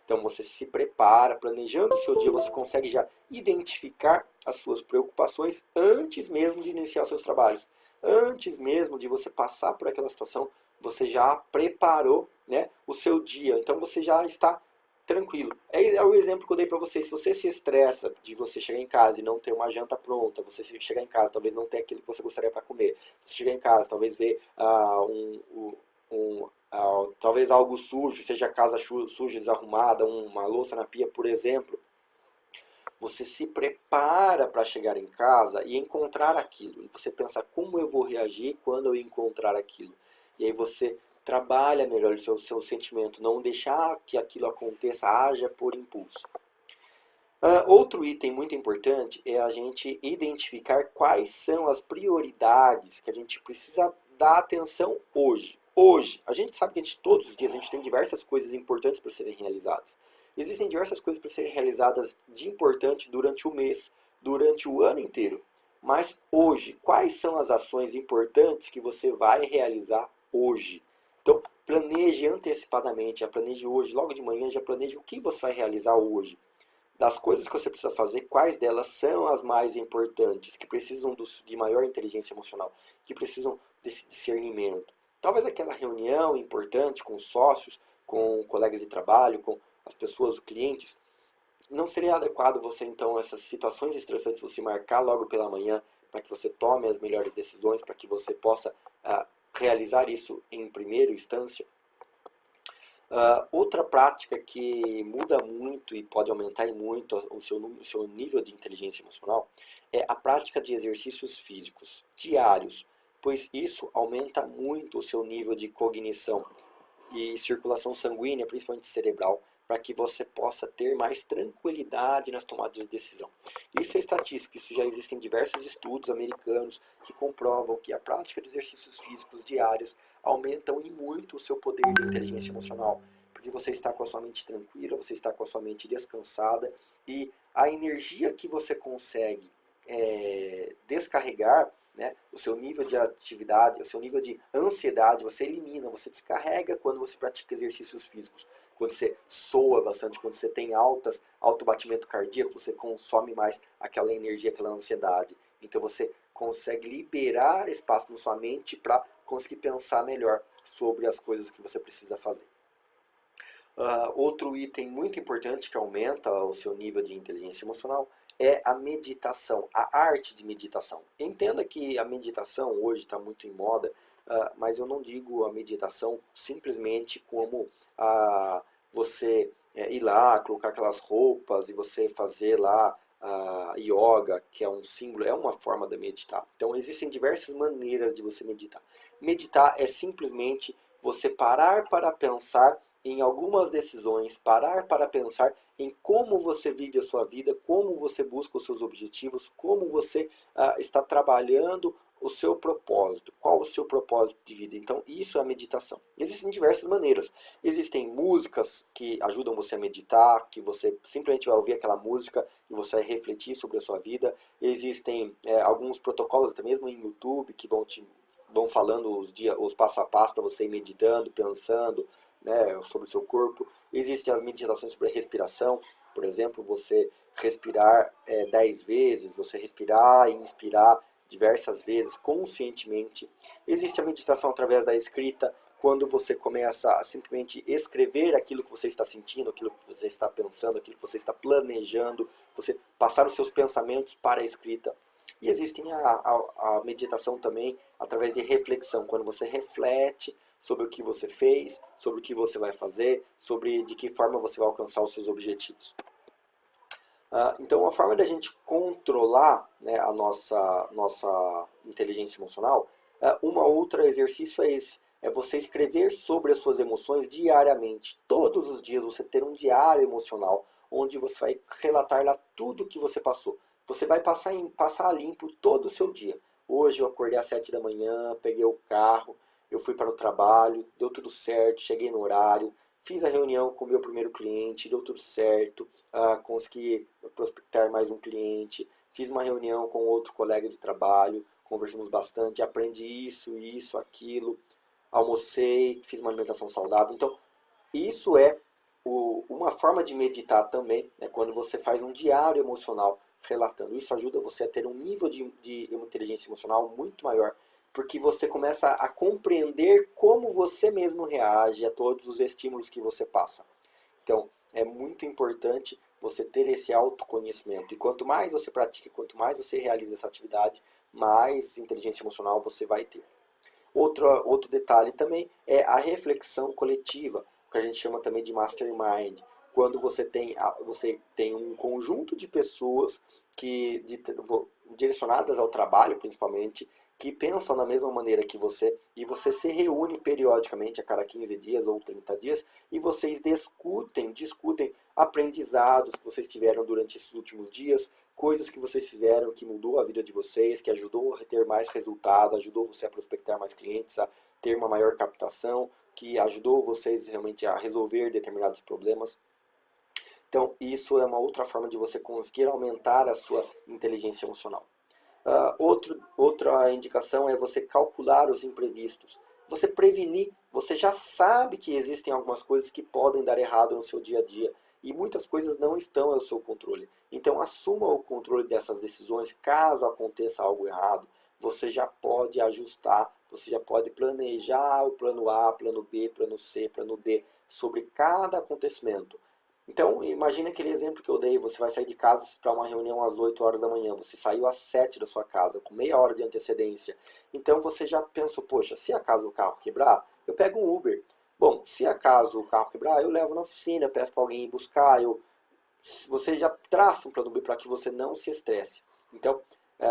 Então você se prepara, planejando o seu dia, você consegue já identificar as suas preocupações antes mesmo de iniciar seus trabalhos. Antes mesmo de você passar por aquela situação, você já preparou, né, o seu dia. Então você já está tranquilo. É o exemplo que eu dei para vocês. Se você se estressa de você chegar em casa e não ter uma janta pronta, você chegar em casa, talvez não ter aquilo que você gostaria para comer. Você chegar em casa, talvez ver talvez algo sujo, seja a casa suja, desarrumada, uma louça na pia, por exemplo. Você se prepara para chegar em casa e encontrar aquilo. E você pensa, como eu vou reagir quando eu encontrar aquilo? E aí você trabalha melhor o seu sentimento, não deixar que aquilo aconteça, haja por impulso. Outro item muito importante é a gente identificar quais são as prioridades que a gente precisa dar atenção hoje. Hoje, a gente sabe que todos os dias a gente tem diversas coisas importantes para serem realizadas. Existem diversas coisas para serem realizadas de importante durante o mês, durante o ano inteiro. Mas hoje, quais são as ações importantes que você vai realizar hoje? Então, planeje antecipadamente, já planeje hoje, logo de manhã, já planeje o que você vai realizar hoje. Das coisas que você precisa fazer, quais delas são as mais importantes, que precisam de maior inteligência emocional, que precisam desse discernimento. Talvez aquela reunião importante com sócios, com colegas de trabalho, com as pessoas, os clientes, não seria adequado você, então, essas situações estressantes, você marcar logo pela manhã, para que você tome as melhores decisões, para que você possa realizar isso em primeira instância? Outra prática que muda muito e pode aumentar em muito o seu nível de inteligência emocional é a prática de exercícios físicos diários, pois isso aumenta muito o seu nível de cognição e circulação sanguínea, principalmente cerebral, para que você possa ter mais tranquilidade nas tomadas de decisão. Isso é estatístico, isso já existem diversos estudos americanos que comprovam que a prática de exercícios físicos diários aumentam em muito o seu poder de inteligência emocional, porque você está com a sua mente tranquila, você está com a sua mente descansada e a energia que você consegue descarregar, né, o seu nível de atividade, o seu nível de ansiedade, você elimina, você descarrega quando você pratica exercícios físicos. Quando você soa bastante, quando você tem alto batimento cardíaco, você consome mais aquela energia, aquela ansiedade. Então você consegue liberar espaço na sua mente para conseguir pensar melhor sobre as coisas que você precisa fazer. Outro item muito importante que aumenta o seu nível de inteligência emocional é a meditação, a arte de meditação. Entenda que a meditação hoje está muito em moda, mas eu não digo a meditação simplesmente como você ir lá, colocar aquelas roupas e você fazer lá yoga, que é um símbolo, é uma forma de meditar. Então existem diversas maneiras de você meditar. Meditar é simplesmente você parar para pensar em algumas decisões, parar para pensar em como você vive a sua vida, como você busca os seus objetivos, como você está trabalhando o seu propósito, qual o seu propósito de vida. Então, isso é a meditação. Existem diversas maneiras. Existem músicas que ajudam você a meditar, que você simplesmente vai ouvir aquela música e você vai refletir sobre a sua vida. Existem alguns protocolos, até mesmo em YouTube, que vão falando os passo a passo para você ir meditando, pensando, né, sobre o seu corpo. Existem as meditações sobre a respiração, por exemplo, você respirar 10 vezes, você respirar e inspirar diversas vezes, conscientemente. Existe a meditação através da escrita, quando você começa a simplesmente escrever aquilo que você está sentindo, aquilo que você está pensando, aquilo que você está planejando, você passar os seus pensamentos para a escrita. E existe a meditação também através de reflexão, quando você reflete sobre o que você fez, sobre o que você vai fazer, sobre de que forma você vai alcançar os seus objetivos. Então, a forma da gente controlar, né, a nossa inteligência emocional, uma outra exercício é esse. É você escrever sobre as suas emoções diariamente. Todos os dias você ter um diário emocional, onde você vai relatar lá tudo que você passou. Você vai passar a limpo todo o seu dia. Hoje eu acordei às 7 da manhã, peguei o carro, eu fui para o trabalho, deu tudo certo, cheguei no horário, fiz a reunião com o meu primeiro cliente, deu tudo certo, consegui prospectar mais um cliente, fiz uma reunião com outro colega de trabalho, conversamos bastante, aprendi isso, aquilo, almocei, fiz uma alimentação saudável. Então, isso é uma forma de meditar também, né, quando você faz um diário emocional relatando. Isso ajuda você a ter um nível de inteligência emocional muito maior, porque você começa a compreender como você mesmo reage a todos os estímulos que você passa. Então, é muito importante você ter esse autoconhecimento. E quanto mais você pratica, quanto mais você realiza essa atividade, mais inteligência emocional você vai ter. Outro detalhe também é a reflexão coletiva, que a gente chama também de mastermind. Quando você tem um conjunto de pessoas direcionadas ao trabalho, principalmente, que pensam da mesma maneira que você, e você se reúne periodicamente, a cada 15 dias ou 30 dias, e vocês discutem aprendizados que vocês tiveram durante esses últimos dias, coisas que vocês fizeram que mudou a vida de vocês, que ajudou a ter mais resultado, ajudou você a prospectar mais clientes, a ter uma maior captação, que ajudou vocês realmente a resolver determinados problemas. Então, isso é uma outra forma de você conseguir aumentar a sua inteligência emocional. Outra indicação é você calcular os imprevistos. Você prevenir, você já sabe que existem algumas coisas que podem dar errado no seu dia a dia. E muitas coisas não estão ao seu controle. Então assuma o controle dessas decisões. Caso aconteça algo errado, você já pode ajustar, você já pode planejar o plano A, plano B, plano C, plano D sobre cada acontecimento. Então, imagine aquele exemplo que eu dei, você vai sair de casa para uma reunião às 8 horas da manhã, você saiu às 7 da sua casa, com meia hora de antecedência. Então você já pensou, poxa, se acaso o carro quebrar, eu pego um Uber. Bom, se acaso o carro quebrar, eu levo na oficina, peço para alguém ir buscar, você já traça um plano B para que você não se estresse. Então,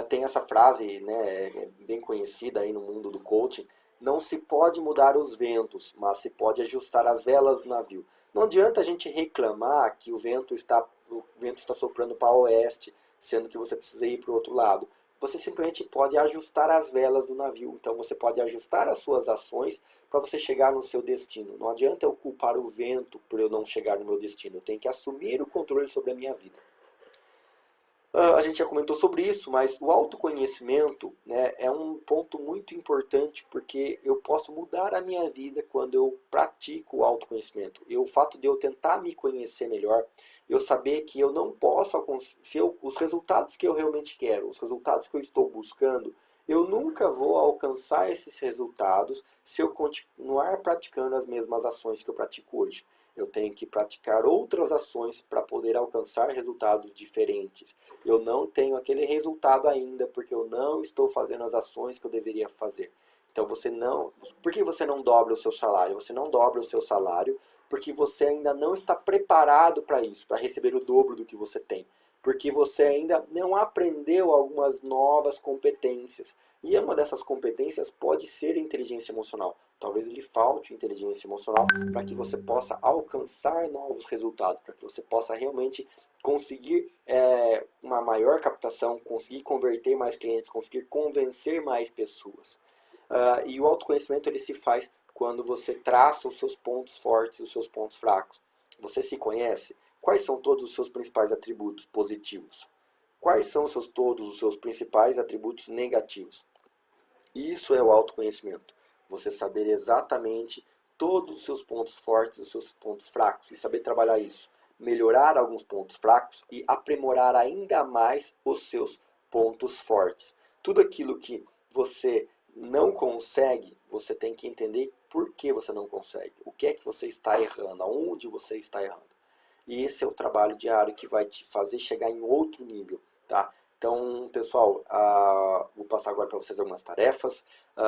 tem essa frase, né, bem conhecida aí no mundo do coaching, não se pode mudar os ventos, mas se pode ajustar as velas do navio. Não adianta a gente reclamar que o vento está soprando para o oeste, sendo que você precisa ir para o outro lado. Você simplesmente pode ajustar as velas do navio. Então você pode ajustar as suas ações para você chegar no seu destino. Não adianta eu culpar o vento por eu não chegar no meu destino. Eu tenho que assumir o controle sobre a minha vida. A gente já comentou sobre isso, mas o autoconhecimento, né, é um ponto muito importante, porque eu posso mudar a minha vida quando eu pratico o autoconhecimento. E o fato de eu tentar me conhecer melhor, eu saber que eu não posso, os resultados que eu realmente quero, os resultados que eu estou buscando, eu nunca vou alcançar esses resultados se eu continuar praticando as mesmas ações que eu pratico hoje. Eu tenho que praticar outras ações para poder alcançar resultados diferentes. Eu não tenho aquele resultado ainda porque eu não estou fazendo as ações que eu deveria fazer. Então por que você não dobra o seu salário? Você não dobra o seu salário porque você ainda não está preparado para isso, para receber o dobro do que você tem. Porque você ainda não aprendeu algumas novas competências. E uma dessas competências pode ser a inteligência emocional. talvez lhe falte inteligência emocional para que você possa alcançar novos resultados, para que você possa realmente conseguir uma maior captação, conseguir converter mais clientes, conseguir convencer mais pessoas. E o autoconhecimento ele se faz quando você traça os seus pontos fortes e os seus pontos fracos. Você se conhece? Quais são todos os seus principais atributos positivos? Quais são todos os seus principais atributos negativos? Isso é o autoconhecimento. Você saber exatamente todos os seus pontos fortes e os seus pontos fracos e saber trabalhar isso. Melhorar alguns pontos fracos e aprimorar ainda mais os seus pontos fortes. Tudo aquilo que você não consegue, você tem que entender por que você não consegue. O que é que você está errando, aonde você está errando. E esse é o trabalho diário que vai te fazer chegar em outro nível, tá? Então, pessoal, vou passar agora para vocês algumas tarefas.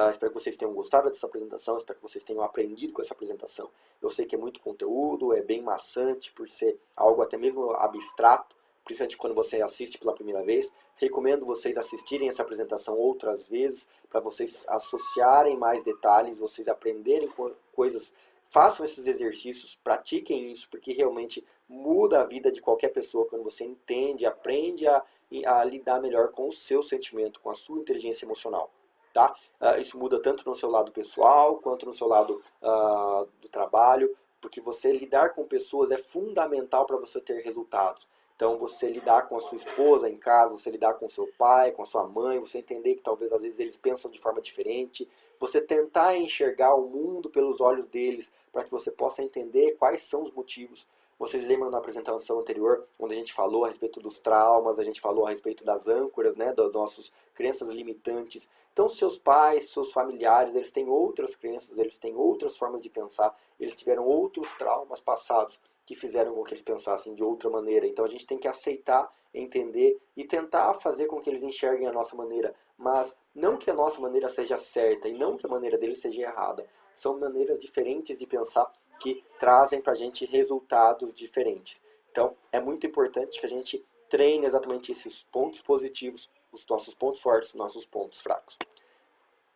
Espero que vocês tenham gostado dessa apresentação, espero que vocês tenham aprendido com essa apresentação. Eu sei que é muito conteúdo, é bem maçante por ser algo até mesmo abstrato, principalmente quando você assiste pela primeira vez. Recomendo vocês assistirem essa apresentação outras vezes, para vocês associarem mais detalhes, vocês aprenderem coisas. Façam esses exercícios, pratiquem isso, porque realmente muda a vida de qualquer pessoa quando você entende, aprende a lidar melhor com o seu sentimento, com a sua inteligência emocional. Tá? Isso muda tanto no seu lado pessoal, quanto no seu lado do trabalho, porque você lidar com pessoas é fundamental para você ter resultados. Então, você lidar com a sua esposa em casa, você lidar com o seu pai, com a sua mãe, você entender que talvez às vezes eles pensam de forma diferente, você tentar enxergar o mundo pelos olhos deles, para que você possa entender quais são os motivos. Vocês lembram na apresentação anterior, onde a gente falou a respeito dos traumas, a gente falou a respeito das âncoras, né, das nossas crenças limitantes. Então, seus pais, seus familiares, eles têm outras crenças, eles têm outras formas de pensar, eles tiveram outros traumas passados que fizeram com que eles pensassem de outra maneira. Então, a gente tem que aceitar, entender e tentar fazer com que eles enxerguem a nossa maneira. Mas não que a nossa maneira seja certa e não que a maneira deles seja errada. São maneiras diferentes de pensar que trazem para a gente resultados diferentes. Então, é muito importante que a gente treine exatamente esses pontos positivos, os nossos pontos fortes, os nossos pontos fracos.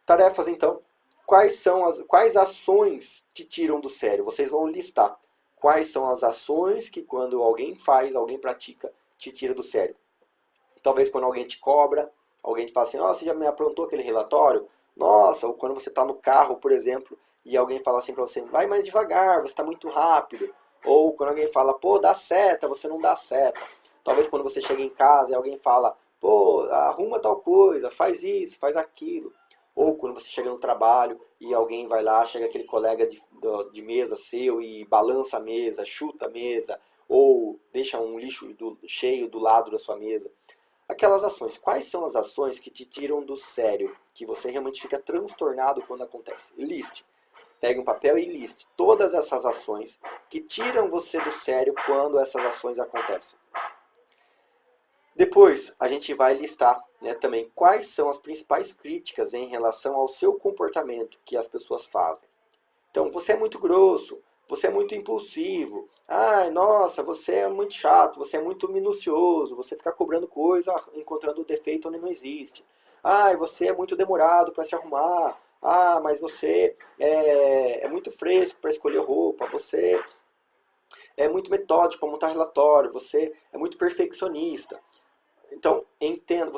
Tarefas, então. Quais ações te tiram do sério? Vocês vão listar. Quais são as ações que quando alguém faz, alguém pratica, te tira do sério? Talvez quando alguém te cobra, alguém te fala assim, você já me aprontou aquele relatório? Nossa, ou quando você está no carro, por exemplo, e alguém fala assim para você, vai mais devagar, você está muito rápido. Ou quando alguém fala, pô, dá seta, você não dá seta. Talvez quando você chega em casa e alguém fala, pô, arruma tal coisa, faz isso, faz aquilo. Ou quando você chega no trabalho e alguém vai lá, chega aquele colega de mesa seu e balança a mesa, chuta a mesa, ou deixa um lixo cheio do lado da sua mesa. Aquelas ações. Quais são as ações que te tiram do sério, que você realmente fica transtornado quando acontece? Liste. Pegue um papel e liste todas essas ações que tiram você do sério quando essas ações acontecem. Depois, a gente vai listar também quais são as principais críticas em relação ao seu comportamento que as pessoas fazem. Então, você é muito grosso, você é muito impulsivo, ai, nossa, você é muito chato, você é muito minucioso, você fica cobrando coisa, encontrando defeito onde não existe. Ai, você é muito demorado para se arrumar, mas você é muito fresco para escolher roupa, você é muito metódico para montar relatório, você é muito perfeccionista. Então, entenda,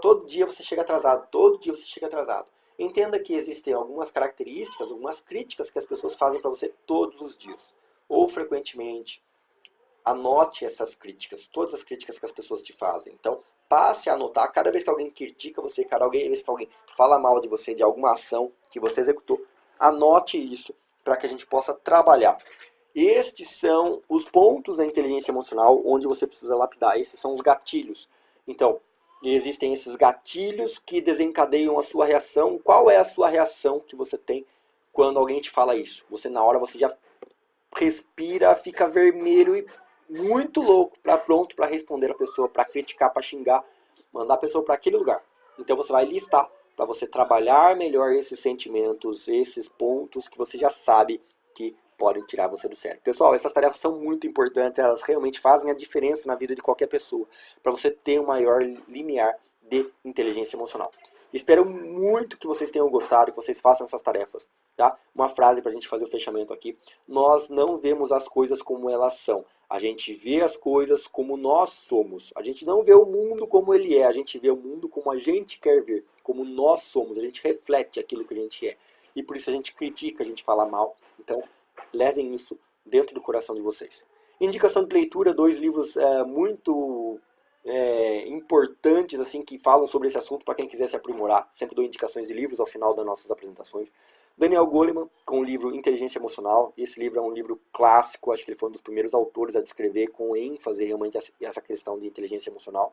todo dia você chega atrasado, todo dia você chega atrasado. Entenda que existem algumas características, algumas críticas que as pessoas fazem para você todos os dias, ou frequentemente. Anote essas críticas, todas as críticas que as pessoas te fazem. Então, passe a anotar cada vez que alguém critica você, cada vez que alguém fala mal de você, de alguma ação que você executou, anote isso para que a gente possa trabalhar. Estes são os pontos da inteligência emocional onde você precisa lapidar. Esses são os gatilhos. Então, existem esses gatilhos que desencadeiam a sua reação. Qual é a sua reação que você tem quando alguém te fala isso? Na hora você já respira, fica vermelho e muito louco, pronto para responder a pessoa, para criticar, para xingar, mandar a pessoa para aquele lugar. Então você vai listar para você trabalhar melhor esses sentimentos, esses pontos que você já sabe que podem tirar você do sério. Pessoal, essas tarefas são muito importantes, elas realmente fazem a diferença na vida de qualquer pessoa, para você ter um maior limiar de inteligência emocional. Espero muito que vocês tenham gostado, que vocês façam essas tarefas, tá? Uma frase para a gente fazer o fechamento aqui. Nós não vemos as coisas como elas são. A gente vê as coisas como nós somos. A gente não vê o mundo como ele é. A gente vê o mundo como a gente quer ver, como nós somos. A gente reflete aquilo que a gente é. E por isso a gente critica, a gente fala mal. Então, levem isso dentro do coração de vocês. Indicação de leitura, 2 livros muito importantes assim que falam sobre esse assunto para quem quiser se aprimorar. Sempre dou indicações de livros ao final das nossas apresentações. Daniel Goleman, com o livro Inteligência Emocional. Esse livro é um livro clássico, acho que ele foi um dos primeiros autores a descrever com ênfase realmente essa questão de inteligência emocional.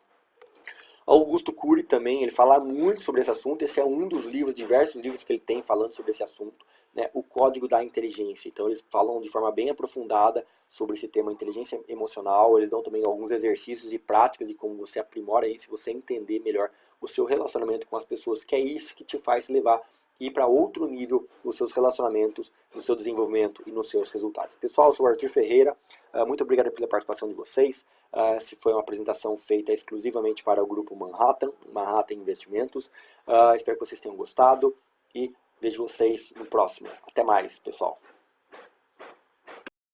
Augusto Cury também, ele fala muito sobre esse assunto. Esse é um dos livros, diversos livros que ele tem falando sobre esse assunto, né? O Código da Inteligência. Então eles falam de forma bem aprofundada sobre esse tema inteligência emocional. Eles dão também alguns exercícios e práticas de como você aprimora isso, se você entender melhor o seu relacionamento com as pessoas, que é isso que te faz levar ir para outro nível nos seus relacionamentos, no seu desenvolvimento e nos seus resultados. Pessoal, eu sou o Arthur Ferreira, muito obrigado pela participação de vocês. Se foi uma apresentação feita exclusivamente para o grupo Manhattan Investimentos. Espero que vocês tenham gostado e vejo vocês no próximo. Até mais, pessoal.